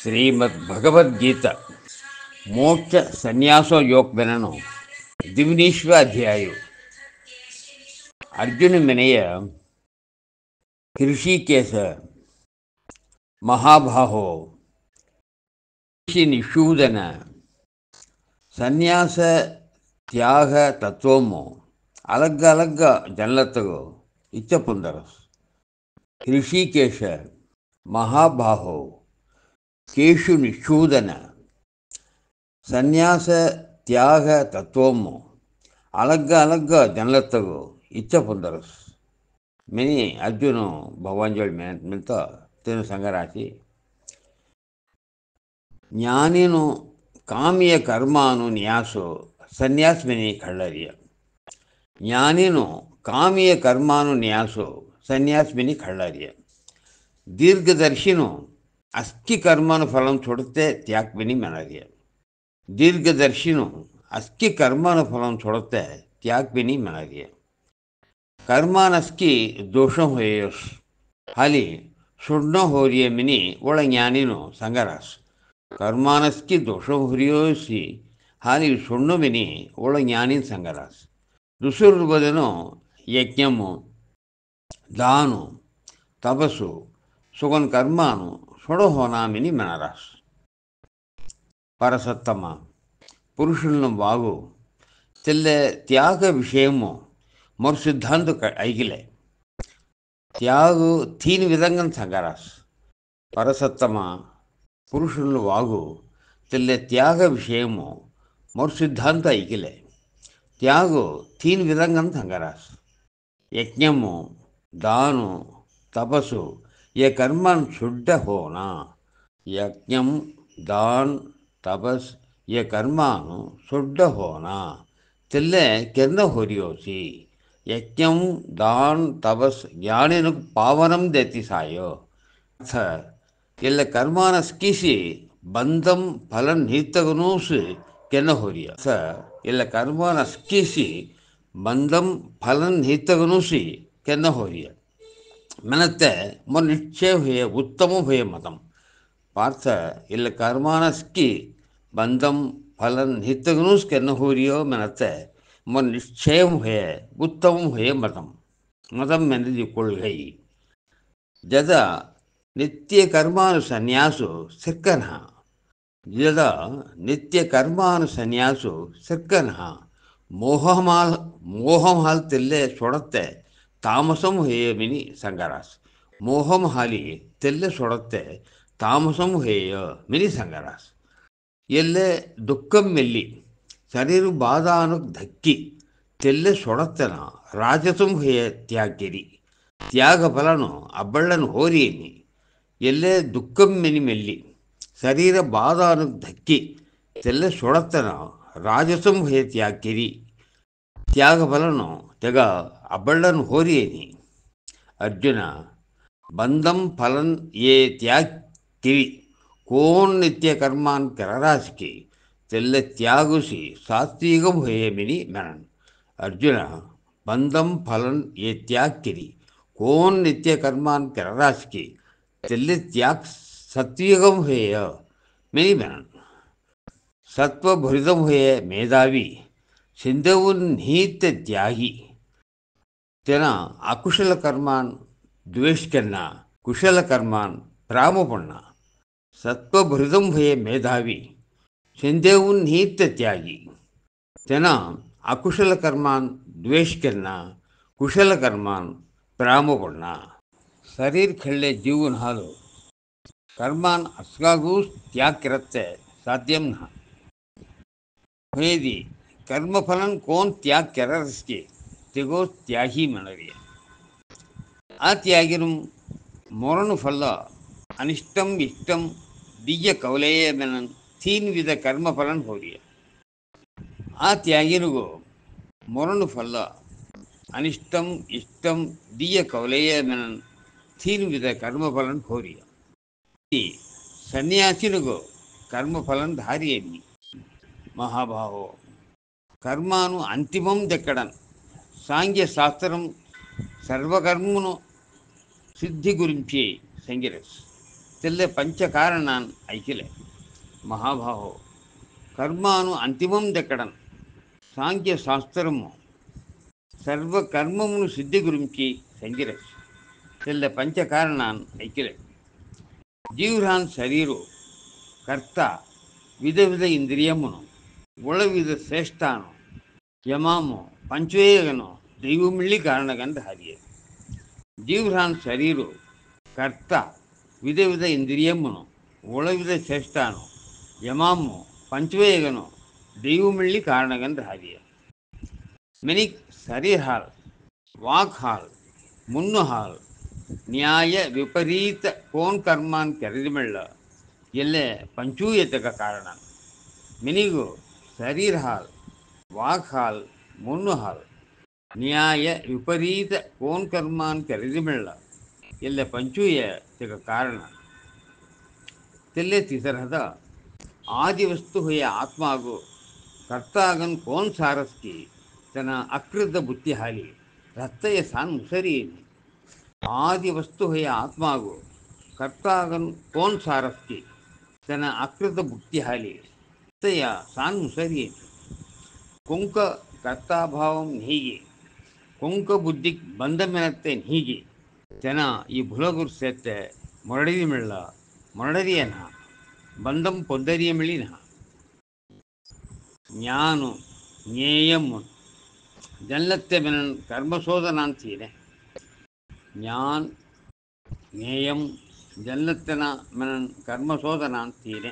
ಶ್ರೀಮದ್ ಭಗವದ್ಗೀತಾ ಮೋಕ್ಷ ಸನ್ಯಾಸೋ ಯೋಗವೆನನು 18వ ಅಧ್ಯಾಯವು ಅರ್ಜುನ ಮೆನೆಯ ಋಷಿಕೇಶ ಮಹಾಬಾಹೋ ನಿಷೂದನ ಸನ್ಯಾಸ ತ್ಯಾಗ ತತ್ವಮು ಅಲಗ್ಗ ಜನಲತ್ತಗೋ ಇಚ್ಛಪುಂದರಸ್ ಋಷಿಕೇಶ ಮಹಾಬಾಹೋ ಕೇಶು ನಿಷೂದನ ಸನ್ಯಾಸ ತ್ಯಾಗ ತತ್ವಮು ಅಲಗ್ಗ ಜನಲತ್ತಗೋ ಇಚ್ಛಪುಂದರಸ್ మెని అర్జును భగవాన్ మితో తిను సంగరాశి ಜ್ಞಾನಿನು ಕಾಮಿಯ ಕರ್ಮಾನು ನ್ಯಾಸೋ ಸನ್ಯಾಸ್ ಮೆನಿ ಕಳ್ಳರಿಯ ಜ್ಞಾನಿನು ಕಾಮಿಯ ಕರ್ಮಾನು ನ್ಯಾಸೋ ಸನ್ಯಾಸ್ ಮೆನಿ ಕಳ್ಳರಿಯ ದೀರ್ಘದರ್ಶಿನು ಅಸ್ಕಿ ಕರ್ಮನು ಫಲಂ छोड़ते त्याग बिनी मनरिय दीर्घदर्शिनु अस्कि कर्मनु फलम छोड़ते त्याग बिनी मनरिय कर्मानस्की दोषं होयस हाली सुड़नो होरिये मिनी ओಳ ಜ್ಞಾನಿನು ಸಂಗರಾಸ್ कर्मानस्की दोषं होरियोसी हाली सुड़नो मिनी ओಳ ಜ್ಞಾನಿನ ಸಂಗರಾಸ್ ದುಸುರ್ಬದನು ಯಜ್ಞಮು दानु तपस्सु सुगन कर्मानु सोड़ो होना मिनी मनरास परसत्तम पुरुषुल्नु वागु तेल्ले त्याग विषयमु मोर सिद्धांत ऐगिले त्यागु 3 विधंगन संगरास परसत्तम पुरुषुल्नु वागु तेल्ले त्याग विषयमु मोर सिद्धांत ऐगिले त्यागु 3 विधंगन संगरास यज्ञमु दानु तपस्सु ये कर्मन शुद्ध होना यज्ञम दान तपस ये कर्मानु शुद्ध होना तिल्ले किरण होरियोसी यज्ञम दान तपस ज्ञानिनु पावनम देती सायो इल्ल कर्मान स्कीसी बंधम फलन नीतगनूस किरण होरिया इल्ल कर्मान स्कीसी बंधम फलन नीतगनूसी किरण होरिया मनते मोर निश्चय हुए उत्तम हुए मतम पार्थ इल्ल कर्मानस्की बंधम फलन हितगनुस के न हो रियो मनते मोर निश्चय हुए उत्तम हुए मतम मतम मैंने कोल गई जदा नित्य कर्मानु सन्यासु सिक्कनहा जदा नित्य कर्मानु सन्यासु सिक्कनहा मोहम हाल तिल्ले छोड़ते तामसम हुए मिनी संगरास मोहम हाली तेल्ले सोड़ते तामसम हुए मिनी संगरास ಎಲ್ಲೆ ದುಃಖಂ ಮೆಲ್ಲಿ ಶರೀರ ಬಾಧಾನು ಧಕ್ಕಿ ತೆಲ್ಲೆ ಸೊಡತ್ತನ ರಾಜಸಂ ಹುಯ ತ್ಯಾಗಿರಿ ತ್ಯಾಗ ಫಲನು ಅಬ್ಬಳ್ಳನು ಹೋರಿಯನಿ ಎಲ್ಲೆ ದುಃಖಂ ಮೆನಿ ಮೆಲ್ಲಿ ಶರೀರ ಬಾಧಾನು ಧಕ್ಕಿ ತೆಲ್ಲೆ ಸೊಡತ್ತನ ರಾಜಸಂ ಹುಯ ತ್ಯಾಗಿರಿ ತ್ಯಾಗ ಫಲನು ತೆಗ ಅಬ್ಬಳ್ಳನು ಹೋರಿಯನಿ अर्जुन बंधम फलन ये त्याग किरी कौन नित्य कर्मान कररास की तेल्ले त्यागुसी सात्विकम हुए मिनी मनन अर्जुन बंधम फलन ये त्याग किरी कौन नित्य कर्मान कररास की तेल्ले त्याग सात्विकम हुए मिनी मनन सत्व भुरिदम हुए मेधावी सिंधुन नीत त्यागी तेना अकुशल कर्मान द्वेष करना कुशल कर्मान प्राम पड़ना सत्व भृदम हुए मेधावी सिंधेउन नीत त्यागी तेना अकुशल कर्मान द्वेष करना कुशल कर्मान प्राम पड़ना शरीर खेले जीवन हालो कर्मान अस्गागू त्याग करते साध्यम न हुएदी कर्म फलन कौन त्याग कर इसके तेगो त्यागी मनरिय आ त्यागिनु मोरनु फल अनिष्टम इष्टम दिव्य कौलेय मनन 3 विध कर्म फलन होरिय आ त्यागिनुगो मोरनु फल अनिष्टम इष्टम दिव्य कौलेय मनन 3 विध कर्म फलन होरिय సన్యాసినుగో కర్మఫలం ధార్యేమి. మహాభావో, కర్మాను అంతిమం దెక్కడం సాంఖ్య శాస్త్రం సర్వకర్మను సిద్ధి గురించి సంగిరస్ తెల్లె పంచకారణాన్ ఐకిలే. మహాభావో, కర్మాను అంతిమం దెక్కడం సాంఖ్య శాస్త్రము సర్వకర్మమును సిద్ధి గురించి సంగిరస్ తెల్ల పంచకారణాన్ ఐకిలే. జీవరాన్ శరీరు కర్త విధ విధ ఇంద్రియమును ಒಳವಿದ ಶ್ರೇಷ್ಠಾನು ಯಮಾಮು ಪಂಚವೇಗನು ದೈವಮಿಳ್ಳಿ ಕಾರಣಗಂಧ ಹಾರಿಯೇ. ಜೀವರಾನ್ ಶರೀರು ಕರ್ತ ವಿಧ ವಿಧ ಇಂದ್ರಿಯಮ್ಮನು ಒಳವಿದ ಶ್ರೇಷ್ಠಾನು ಯಮಾಮು ಪಂಚವೇಗನು ದೈವಮಿಳ್ಳಿ ಕಾರಣಗಂಧ ಹಾರಿಯೇ. ಮೆನಿಕ್ ಶರೀರ್ ಹಾಲ್ ವಾಕ್ ಹಾಲ್ ಮುನ್ನು ಹಾಲ್ ನ್ಯಾಯ ವಿಪರೀತ ಕೋನ್ ಕರ್ಮಾನ್ ಕೆರೆದಿಮೆಳ್ಳ ಎಲ್ಲೆ ಪಂಚೂಯತಕ ಕಾರಣ. ಮಿನಿಗು ಶರೀರ್ ಹಾಲ್ ವಾಕ್ ಹಾಲ್ ಮುನ್ನು ಹಾಲ್ ನ್ಯಾಯ ವಿಪರೀತ ಕೋನ್ ಕರ್ಮಾನ್ ಕೆರೆದಿಮೆಳ್ಳ ಎಲ್ಲ ಪಂಚೂಯ ತೆಗ ಕಾರಣ. ತೆಲ್ಲೆ ತಿಸರಹದ ಆದಿ ವಸ್ತು ಹೊಯ್ಯ ಆತ್ಮಾಗು ಕರ್ತಾಗನ್ ಕೋನ್ ಸಾರಸ್ಕಿ ತನ್ನ ಅಕೃತ ಬುತ್ತಿ ಹಾಲಿ ರತ್ತಯ ಸಾನ್ ಮುಸರಿಯೇನಿ. ಆದಿ ವಸ್ತು ಹೊಯ್ಯ ಆತ್ಮಾಗು ಕರ್ತಾಗನ್ ಕೋನ್ ಸಾರಸ್ಕಿ ತನ್ನ ಅಕೃತ ಬುತ್ತಿ ಹಾಲಿ ರತ್ತಯ ಸಾನ್ ಮುಸರಿಯೇನಿ. ಕೊಂಕ ಕರ್ತಾಭಾವಂ ಹೀಗೆ ಕೊಂಕ ಬುದ್ಧಿಗೆ ಬಂದ ಮೆನತ್ತೆ ಹೀಗೆ ಜನ ಈ ಭುಲಗುರು ಸೇತ್ತೆ ಮೊರಡಿದಿ ಮೆಳ್ಳ ಮೊರಡರಿಯನ ಬಂದಂ ಪೊದ್ದರಿಯ ಮಿಳಿನ. ಜ್ಞಾನು ಜ್ಞೇಯಂ ಜಲ್ಲತ್ತೆ ಮೆನನ್ ಕರ್ಮಶೋಧನ ಅಂತೀನೆ. ಜ್ಞಾನ್ ಜ್ಞೇಯಂ ಜಲ್ಲತ್ತನ ಮೆನನ್ ಕರ್ಮಶೋಧನ ಅಂತೀನೆ.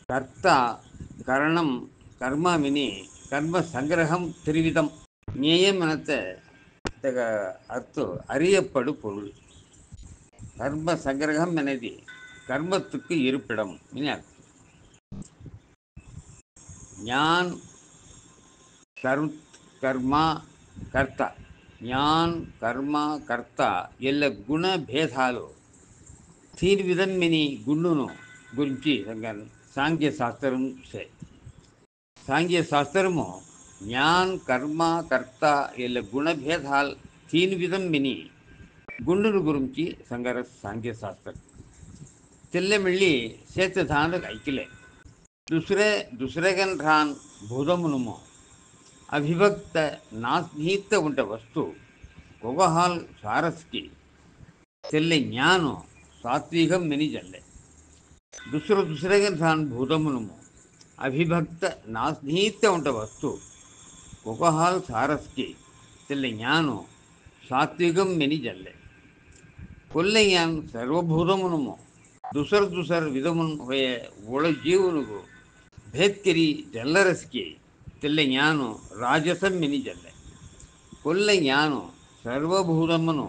ಕರ್ತ ಕರಣಂ ಕರ್ಮ ಮಿನಿ ಕರ್ಮ ಸಂಗ್ರಹಂ ತ್ರಿವಿಧಂ. ಜ್ಞೇಯಂ எனத்த அர்த்தம் அறியப்படு பொருள். கர்ம சங்கிரகம் எனது கர்மத்துக்கு இருப்பிடம் இனி அர்த்தம். ஞான் கர்மா கர்த்த జ్ఞాన్ కర్మ కర్త ఎల్ల గుణ భేదాలు తీన్ విధం మిని గుండును గురించి సాంఖ్య శాస్త్రం సాంఖ్య శాస్త్రము జ్ఞాన్ కర్మ కర్త ఎల్ల గుణభేదాల్ తీన్ విధం మిని గుండును గురించి సంగర సాంఖ్య శాస్త్రం తెల్లమిళ్ళి సేతధానకు ఐకిలే. ದುಸರೆಗನ್ ರಾನ್ ಭೂತమునుము ಅವಿಭಕ್ತ ನಾಸ್ನೀತ ಉಂಟ ವಸ್ತು ಕೊಗಹಾಲ್ ಸಾರಸ್ಕಿ ತೆಲ್ಲೆ ಜ್ಞಾನು ಸಾತ್ವಿಕಂ ಮಿನಿ ಜಲ್ಲೆ. ದುಸರೆಗನ್ ರಾನ್ ಭೂತమునుము ಅವಿಭಕ್ತ ನಾಸ್ನೀತ ಉಂಟ ವಸ್ತು ಕೊಗಹಾಲ್ ಸಾರಸ್ಕಿ ತೆಲ್ಲೆ ಜ್ಞಾನು ಸಾತ್ವಿಕಂ ಮಿನಿ ಜಲ್ಲೆ. ಕೊಲ್ಲೆಯಾನ್ ಸರ್ವಭೂತమునుము ದುಸರ್ ವಿಧಮುನ್ ಹೊಯ ಒಳ ಜೀವನಿಗೂ ಭೇದ್ಕರಿ ಜಲ್ಲರಸ್ಕಿ ತೆಲ್ಲೆ ಜ್ಞಾನು ರಾಜಸಂ ಮಿನಿ ಜಲ್ಲೆ. ಕೊಲ್ಲೆ ಜ್ಞಾನು ಸರ್ವಭೂತಮ್ಮನು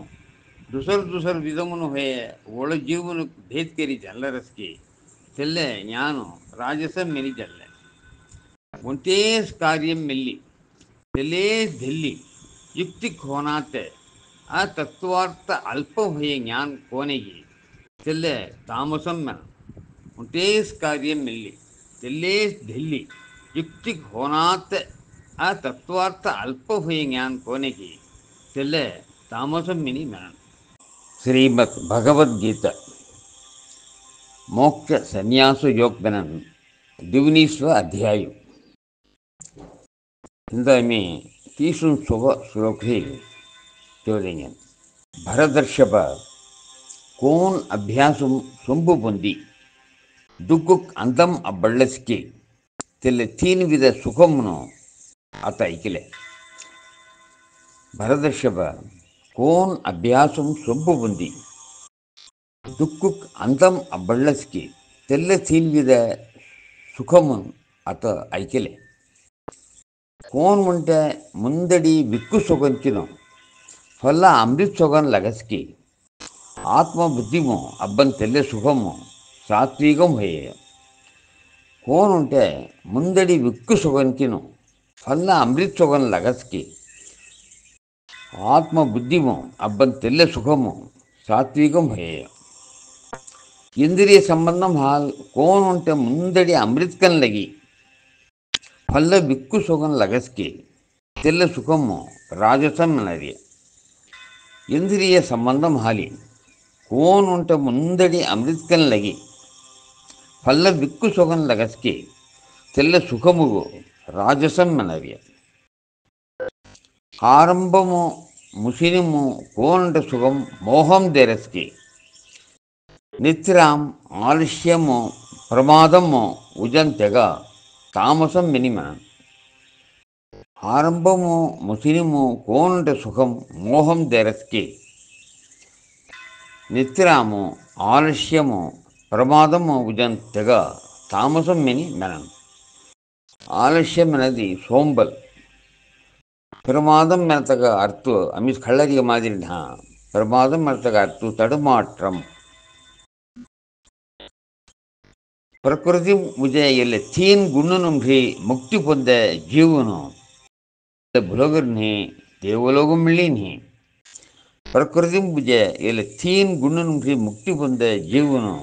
ದುಸರ್ ವಿಧಮುನು ಹೊಯ ಒಳ ಜೀವನು ಭೇದ್ಕರಿ ಜಲ್ಲರಸ್ಕಿ ತೆಲ್ಲೆ ಜ್ಞಾನು ರಾಜಸಂ ಮಿನಿ ಜಲ್ಲೆ. ಒಂಟೇಸ್ ಕಾರ್ಯಂ ಮೆಲ್ಲಿ ತೆಲೇಸ್ ಧೆಲ್ಲಿ ಯುಕ್ತಿಕ್ ಹೋನಾತೆ ಆ ತತ್ವಾರ್ಥ ಅಲ್ಪ ಹೊಯ ಜ್ಞಾನ್ ಕೋನೆಗಿ ತೆಲ್ಲೆ ತಾಮಸಂ ಮೆನ. ಒಂಟೇಸ್ ಕಾರ್ಯಂ ಮೆಲ್ಲಿ ತೆಲ್ಲೇಸ್ ಧೆಲ್ಲಿ ಯುಕ್ತಿಕ್ ಹೋನಾತೆ ಆ ತತ್ವಾರ್ಥ ಅಲ್ಪ ಹೊಯ ಜ್ಞಾನ್ ಕೋನೆಗಿ ತೆಲ್ಲೆ ತಾಮಸಂ ಮಿನಿ ಮೆನನ್. ಶ್ರೀಮದ್ ಭಗವದ್ಗೀತಾ मोक्ष संन्यास योग बनन 19वां अध्याय. हिंदा में 30 श्लोक है चोदेंगे. भरदर्शभ कौन अभ्यासम सొంపు పొంది దుఃఖుక్ అందం అబ్బళ్ళస్కి తెల్ల తీన్ విధ సుఖమును అత ఐకిలే. భరదర్శభ కోన్ అభ్యాసం సొంపు పొంది ದುಃಖುಕ್ ಅಂತಂ ಅಬ್ಬಳ್ಳಸ್ಕಿ ತೆಲ್ಲ ತೀನ್ ವಿಧ ಸುಖಮುನ್ ಅತ ಐಕಿಲೆ. ಕೋನ್ ಮುಂಟೆ ಮುಂದಡಿ ವಿಕ್ಕು ಸೊಗಂಚಿನು ಫಲ್ಲ ಅಮೃತ್ ಸೊಗನ್ ಲಗಸ್ಕಿ ಆತ್ಮ ಬುದ್ಧಿಮು ಅಬ್ಬನ್ ತೆಲ್ಲೆ ಸುಖಮು ಸಾತ್ವಿಕಂ ಹೊಯ್ಯ. ಕೋನ್ ಉಂಟೆ ಮುಂದಡಿ ವಿಕ್ಕು ಸೊಗಂಚಿನು ಫಲ್ಲ ಅಮೃತ್ ಸೊಗನ್ ಲಗಸ್ಕಿ ಆತ್ಮ ಬುದ್ಧಿಮು ಅಬ್ಬನ್ ತೆಲ್ಲೆ ಸುಖಮು ಸಾತ್ವಿಕಂ ಹೊಯ್ಯ. इंद्रिय संबंधम हाल कौन उनटे मुंदड़ी अमृतकन लगी फल बिक्कु सुगन लगसके तेल सुखमो राजसम नरिय इंद्रिय संबंधम हाली कौन उनटे मुंदड़ी अमृतकन लगी फल बिक्कु सुगन लगसके तेल सुखमुगो राजसम नरिय आरंभमो मुसिनिमो कोनंट सुगम मोहम देरस्के नित्राम आलस्यमो प्रमादमो उजंतेगा तामसम मिनिमन आरंभमो मुसिनिमो कोनंट सुगम मोहम देरस्के नित्रामो आलस्यमो प्रमादमो उजंतेगा तामसम मिनिमन आलस्यम अनदी सोंबल प्रमादम मनतक अर्थ अमीस कल्लरिग मादिरी प्रमादम मनतक अर्थ तडुमाट्रम प्रकृति मुझे ये तीन गुणों भी मुक्ति पोंदे जीवनो भुलगुर्नी देवलोकम मिलीनी प्रकृति मुझे ये तीन गुणों भी मुक्ति पोंदे जीवनो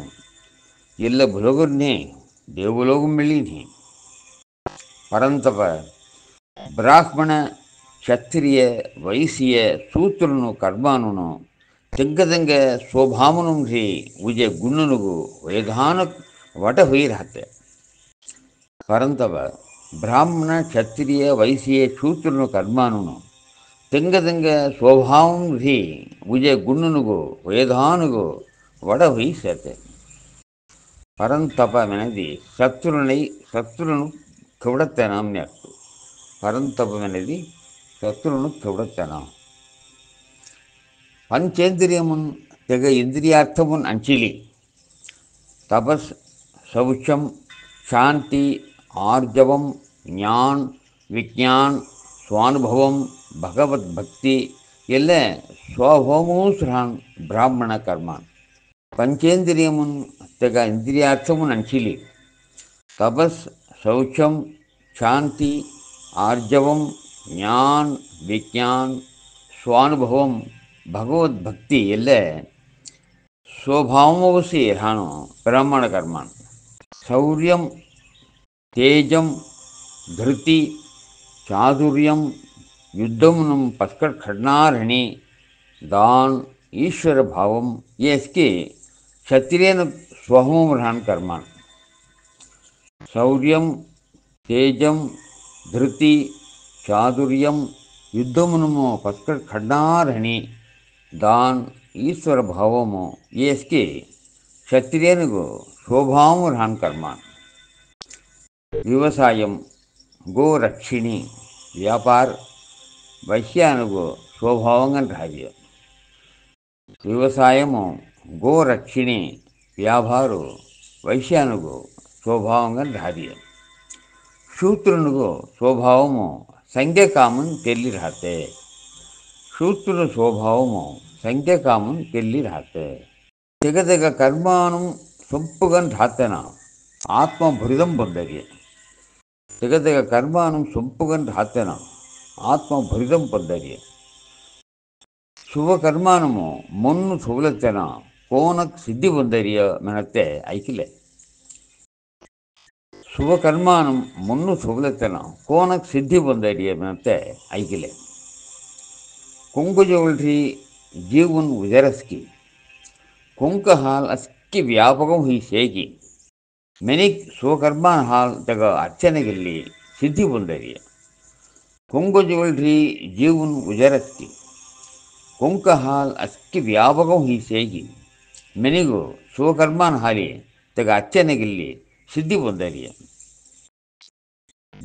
ये भुलगुर्नी देवलोकम मिलीनी परंतप ब्राह्मण क्षत्रिय वैश्य सूत्रनु कर्मानुनु तिंगदंगे स्वभावनु भी मुझे गुणनुगु वेदान वट हुई रहते परंतप ब्राह्मण क्षत्रिय वैश्य शूद्रनु कर्मानुनु तिंग स्वभाव भी मुझे गुणनुगु वेदानुगु वड़ हुई सेते परंतप मेनदी शत्रुनु कवड़ते नामने परंतप मेनदी शत्रुनु कवड़ते नाम पंचेन्द्रियमुन तेग इंद्रियार्थमुन अंचिली तपस शौचम शांति आर्जवम ज्ञान विज्ञान स्वानुभवम भगवत भक्ति ये स्वभवमूसरान ब्राह्मण कर्मान पंचेन्द्रियमुन तेग इंद्रियार्थमुन अंचिली तपस शौचम शांति आर्जवम ज्ञान विज्ञान स्वानुभवम भगवत भक्ति ये स्वभावमोसी हानो ब्राह्मण कर्मान शौर्यम तेजम धृति चातुर्यम युद्धमुनम पस्कट खड्नारणी दान ईश्वर भावम ये इसके क्षत्रियन स्वभावम कर्मान शौर्यम तेजम धृति चातुर्यम युद्धमुनम पस्कट खड्नारणी दान ईश्वर भावमो ये इसके क्षत्रियन स्वभावम कर्मान व्यवसायम गोरक्षिणी व्यापार वैश्यानुगो स्वभावंगन राज्य व्यवसायमो गोरक्षिणी व्यापारो वैश्यानुगो स्वभावंगन राज्य शूद्रनुगो स्वभावमो संज्ञा कामन तेली रहते शूद्र स्वभावमो संज्ञा कामन तेली रहते तेग तेग कर्मानुम सोंपुगन रहतेना आत्म भृदम पोंदरिये तेग तेग कर्मानुम सोंपुगन रहतेना आत्म भृदम पोंदरिये शुभ कर्मानुमो मुन्नु सोगलतेना कोनक सिद्धि पोंदरिये मनते ऐकिले शुभ कर्मानुम मुन्नु सोगलतेना कोनक सिद्धि पोंदरिये मनते ऐकिले कुंकु जोल्री जीवन उजरस्की कुंक हाल अस्की व्यापकम हुई सेगी मेनिक स्वकर्मान हाल तक अर्चने के लिए सिद्धि पोंदरिये कुंकु जोल्री जीवन उजरस्की कुंक हाल अस्की व्यापकम हुई सेगी मेनिगो स्वकर्मान हाली तक अर्चने के लिए सिद्धि पोंदरिये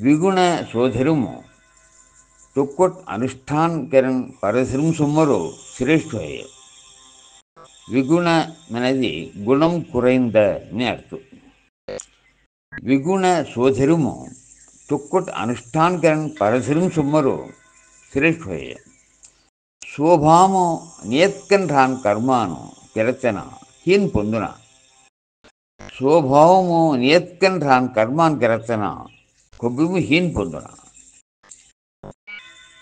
विगुण सोधरुमो तुक्कोट अनुष्ठान करन परसरुम सुमरो श्रेष्ठ है विगुण मनदी गुणम कुरैंद ने अर्थ विगुण सोधरुमो तुक्कोट अनुष्ठान करन परसरुम सुमरो श्रेष्ठ है स्वभावमो नियत्कन रान कर्मानो केरचना हीन पोंदुना स्वभावमो नियत्कन रान कर्मान केरचना कोब्बिमु हीन पोंदुना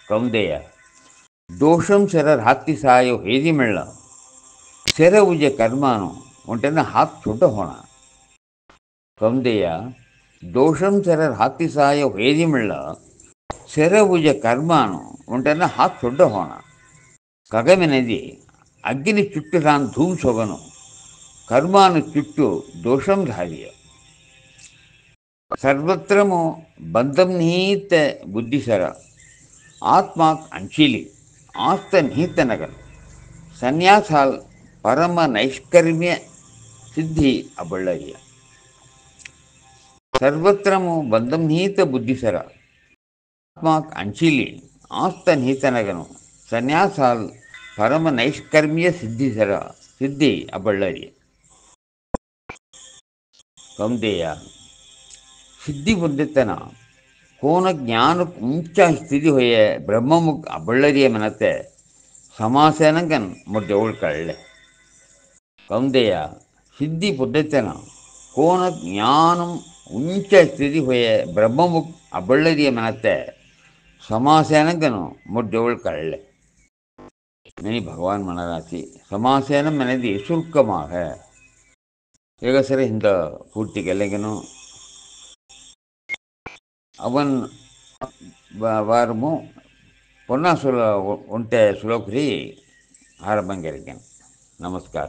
कौंदेय दोषम शर रात्रि सायो हेदी मेल्ल शर उजे कर्मानो ಒಂಟೆನ ಹಾಕಿ ಚೊಡ್ಡ ಹೋಣ ಕೌಂದೆಯ ದೋಷಂ ಸೆರರ್ ಹಾಕಿ ಸಾಯ ಹೇದಿಮಿಳ್ಳ ಸೆರವುಜ ಕರ್ಮಾನು ಒಂಟೆನ ಹಾಕಿ ಚೊಡ್ಡ ಹೋಣ కగమెనది అగ్ని చుట్టు రాన్ ధూమ్ సొగను కర్మాను చుట్టూ దోషం ధార్య సర్వత్రము బంధం నిహిత బుద్ధిసర ఆత్మాక్ అంచిలి ఆస్త నిహిత నగలు సన్యాసాల్ పరమ నైష్కర్మ్య సిద్ధి అబళ్ళయ్య సర్వత్రము బంధం నిహిత బుద్ధిసర ఆత్మాక్ అంచిలి ఆస్త నిహిత నగను సన్యాసాల్ ಪರಮ ನೈಷ್ಕರ್ಮ್ಯ ಸಿದ್ಧಿ ಅಬಳ್ಳರಿ ಕೌಂದೆಯ ಸಿದ್ಧಿ ಹೊಂದಿತ್ತನ ಕೋನ ಜ್ಞಾನ ಉಂಚ ಸ್ಥಿತಿ ಹೊಯ್ಯ ಬ್ರಹ್ಮಮುಖ ಅಬಳ್ಳರಿಯ ಮನತೆ ಸಮಾಸೇನಂಗನ್ ಮುಡ್ಡೆವಳು ಕಳ್ಳೆ ಕೌಂದೆಯ ಸಿದ್ಧಿ ಹೊಂದಿತ್ತನ ಕೋನ ಜ್ಞಾನಂ ಉಂಚ ಸ್ಥಿತಿ ಹೊಯ್ಯ ಬ್ರಹ್ಮಮುಖ ಅಬಳ್ಳರಿಯ ಮನತೆ ಸಮಾಸೇನಂಗನು ಮುಡ್ಡೆವಳು ಕಳ್ಳೆ नहीं भगवान मनराशि समासेनम అనేది ಶುಲ್ಕமாக ಈಗ ಸರಿ ಇಂದ ಪೂರ್ತಿ ಗೆಲ್ಲಗೆನು ಅವನ್ ವಾರಮು ಪೊನ್ನ ಸುಲ ಒಂಟೆ ಸುಲೋಕ್ರಿ ಆರಂಭಂಗೆರಿಗೆನು ನಮಸ್ಕಾರ